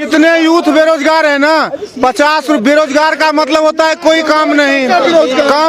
जितने यूथ बेरोजगार है ना, 50 बेरोजगार का मतलब होता है कोई काम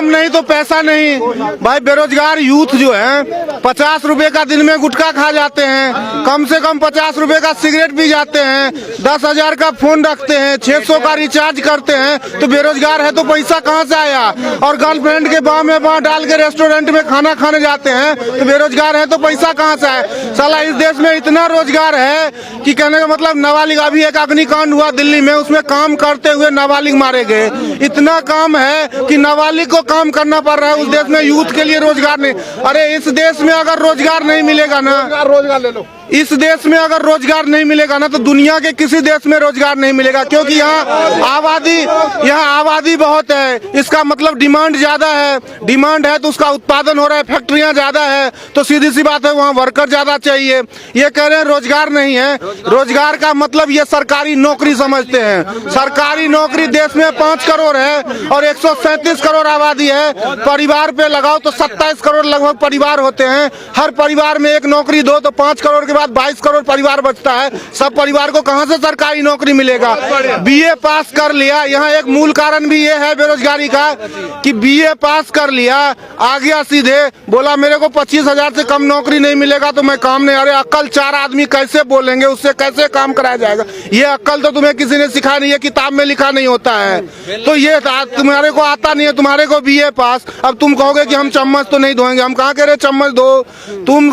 नहीं तो पैसा नहीं। भाई बेरोजगार यूथ जो है 50 रुपए का दिन में गुटखा खा जाते हैं, कम से कम 50 रुपए का सिगरेट पी जाते हैं, 10,000 का फोन रखते हैं, 600 का रिचार्ज करते हैं, तो बेरोजगार है तो पैसा कहाँ से आया? और गर्लफ्रेंड के बाह में बाह डाल के रेस्टोरेंट में खाना खाने जाते हैं, तो बेरोजगार है तो पैसा कहाँ से आए? साला इस देश में इतना रोजगार है कि कहने का मतलब नाबालिग, अभी एक अग्निकांड हुआ दिल्ली में, उसमें काम करते हुए नाबालिग मारे गए। इतना काम है कि नाबालिग को काम करना पड़ रहा है। उस देश में यूथ के लिए रोजगार नहीं। अरे इस देश में अगर रोजगार नहीं मिलेगा ना, रोजगार ले लो, इस देश में अगर रोजगार नहीं मिलेगा ना तो दुनिया के किसी देश में रोजगार नहीं मिलेगा, क्योंकि यहाँ आबादी बहुत है। इसका मतलब डिमांड ज्यादा है, डिमांड है तो उसका उत्पादन हो रहा है, फैक्ट्रियां ज्यादा है, तो सीधी सी बात है वहाँ वर्कर ज्यादा चाहिए। ये कह रहे हैं रोजगार नहीं है। रोजगार का मतलब ये सरकारी नौकरी समझते हैं। सरकारी नौकरी देश में 5 करोड़ है और 137 करोड़ आबादी है। परिवार पे लगाओ तो 27 करोड़ लगभग परिवार होते हैं। हर परिवार में एक नौकरी दो तो 5 करोड़ के बाद 22 करोड़ परिवार बचता है। सब परिवार को कहां से सरकारी नौकरी मिलेगा? बीए पास कर लिया, यहाँ एक मूल कारण भी ये है बेरोजगारी का कि बीए पास कर लिया, आ गया सीधे बोला मेरे को 25,000 से कम नौकरी नहीं मिलेगा तो मैं काम नहीं। अरे अक्ल 4 आदमी कैसे बोलेंगे, उससे कैसे काम कराया जाएगा? ये अक्ल तो तुम्हें किसी ने सिखाया नहीं है, किताब में लिखा नहीं होता है। तो ये तुम्हारे को आता नहीं है, तुम्हारे को बीए पास। अब तुम कहोगे कि हम चम्मच तो नहीं धोएंगे, हम कहाँ कह रहे चम्मच धो। तुम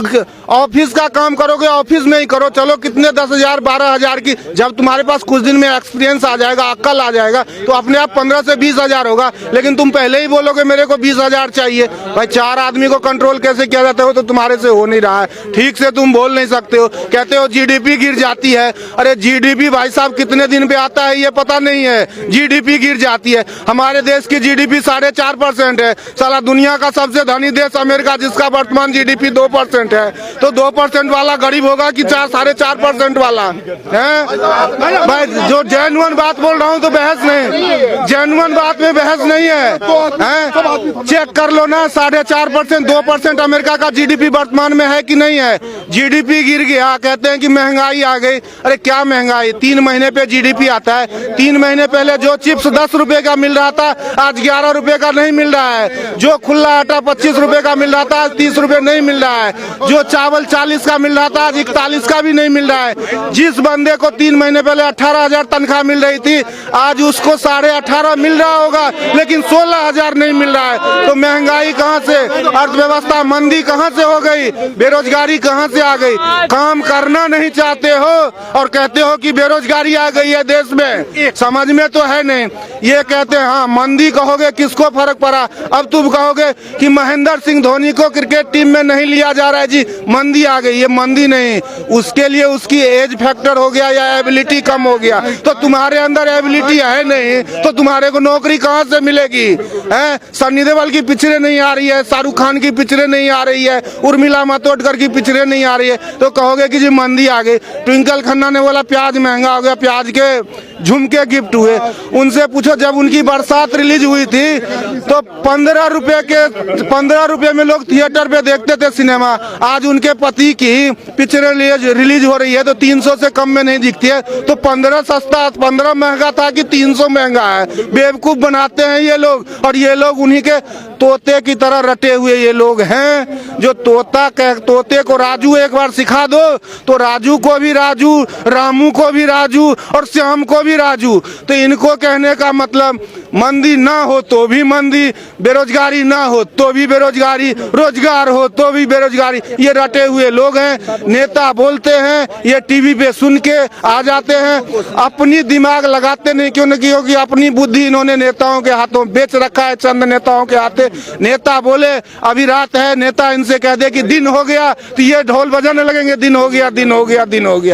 ऑफिस का काम करोगे, ऑफिस में ही करो। चलो कितने 10,000 12,000 की, जब तुम्हारे पास कुछ दिन में एक्सपीरियंस आ जाएगा, अक्ल आ जाएगा, तो अपने आप 15 से 20,000 होगा। लेकिन तुम पहले ही बोलोगे मेरे को 20,000 चाहिए। भाई 4 आदमी को कंट्रोल कैसे किया जाता है? तो तुम्हारे से हो नहीं रहा है, ठीक से तुम बोल नहीं सकते हो। कहते हो जीडीपी गिर जाती है। अरे जीडीपी भाई साहब कितने दिन पे आता है ये पता नहीं है, जीडीपी गिर जाती है। हमारे देश की जीडीपी 4.5% है। साला दुनिया का सबसे धनी देश अमेरिका, जिसका वर्तमान जीडीपी 2% है, तो 2% वाला गरीब होगा कि 4.5% वाला है? भाई जो जेन्युइन बात बोल रहा हूँ तो बहस नहीं, जेन्युइन बात में बहस नहीं है। चेक कर लो ना, 4.5% 2% अमेरिका का जीडीपी वर्तमान में है कि नहीं है? जीडीपी गिर गया, कहते हैं कि महंगाई आ गई। अरे क्या महंगाई? 3 महीने पे जीडीपी आता है। 3 महीने पहले जो चिप्स 10 रुपए का मिल रहा था आज 11 रुपए का नहीं मिल रहा है। जो खुला आटा 25 रुपए का मिल रहा था आज 30 रुपए नहीं मिल रहा है। जो चावल 40 का मिल रहा था आज 41 का भी नहीं मिल रहा है। जिस बंदे को 3 महीने पहले 18,000 तनख्वाह मिल रही थी आज उसको 18.5 मिल रहा होगा, लेकिन 16,000 नहीं मिल रहा है। तो महंगाई कहाँ से, अर्थव्यवस्था मंदी कहाँ से हो गई, बेरोजगारी कहाँ से आ गई? काम करना नहीं चाहते हो और कहते हो कि बेरोजगारी आ गई है देश में। समझ में तो है नहीं। ये कहते हैं हाँ मंदी, कहोगे किसको फर्क पड़ा? अब तुम कहोगे कि महेंद्र सिंह धोनी को क्रिकेट टीम में नहीं लिया जा रहा है जी, मंदी आ गई। ये मंदी नहीं, उसके लिए उसकी एज फैक्टर हो गया या एबिलिटी कम हो गया। तो तुम्हारे अंदर एबिलिटी है नहीं तो तुम्हारे को नौकरी कहाँ से मिलेगी? है सन्नी देओल की पिक्चरें नहीं आ रही है, शाहरुख खान की पिक्चरें नहीं आ रही है, उर्मिला मातोंडकर की पिक्चरें नहीं आ रही है, तो कहोगे कि जी मंदी आ गई। ट्विंकल खन्ना ने बोला प्याज महंगा हो गया, प्याज के झुमके गिफ्ट हुए। उनसे पूछो जब उनकी बरसात रिलीज हुई थी तो 15 रुपए में लोग थिएटर पे देखते थे सिनेमा। आज उनके पति की पिक्चरें रिलीज हो रही है तो 300 से कम में नहीं दिखती है। तो 15 सस्ता, 15 महंगा था कि 300 महंगा है। बेवकूफ बनाते हैं ये लोग, और ये लोग उन्हीं के तोते की तरह रटे हुए ये लोग हैं। जो तोते को राजू एक बार सिखा दो तो राजू को भी राजू, रामू को भी राजू और श्याम को भी राजू। तो इनको कहने का मतलब मंदी ना हो तो भी मंदी, बेरोजगारी ना हो तो भी बेरोजगारी, रोजगार हो तो भी बेरोजगारी। ये रटे हुए लोग हैं। नेता बोलते हैं, ये टीवी पे सुन के आ जाते हैं, अपनी दिमाग लगाते नहीं। क्योंकि अपनी बुद्धि इन्होंने नेताओं के हाथों बेच रखा है, चंद नेताओं के हाथे। नेता बोले अभी रात है, नेता इनसे कह दे कि दिन हो गया तो ये ढोल बजाने लगेंगे, दिन हो गया, दिन हो गया, दिन हो गया।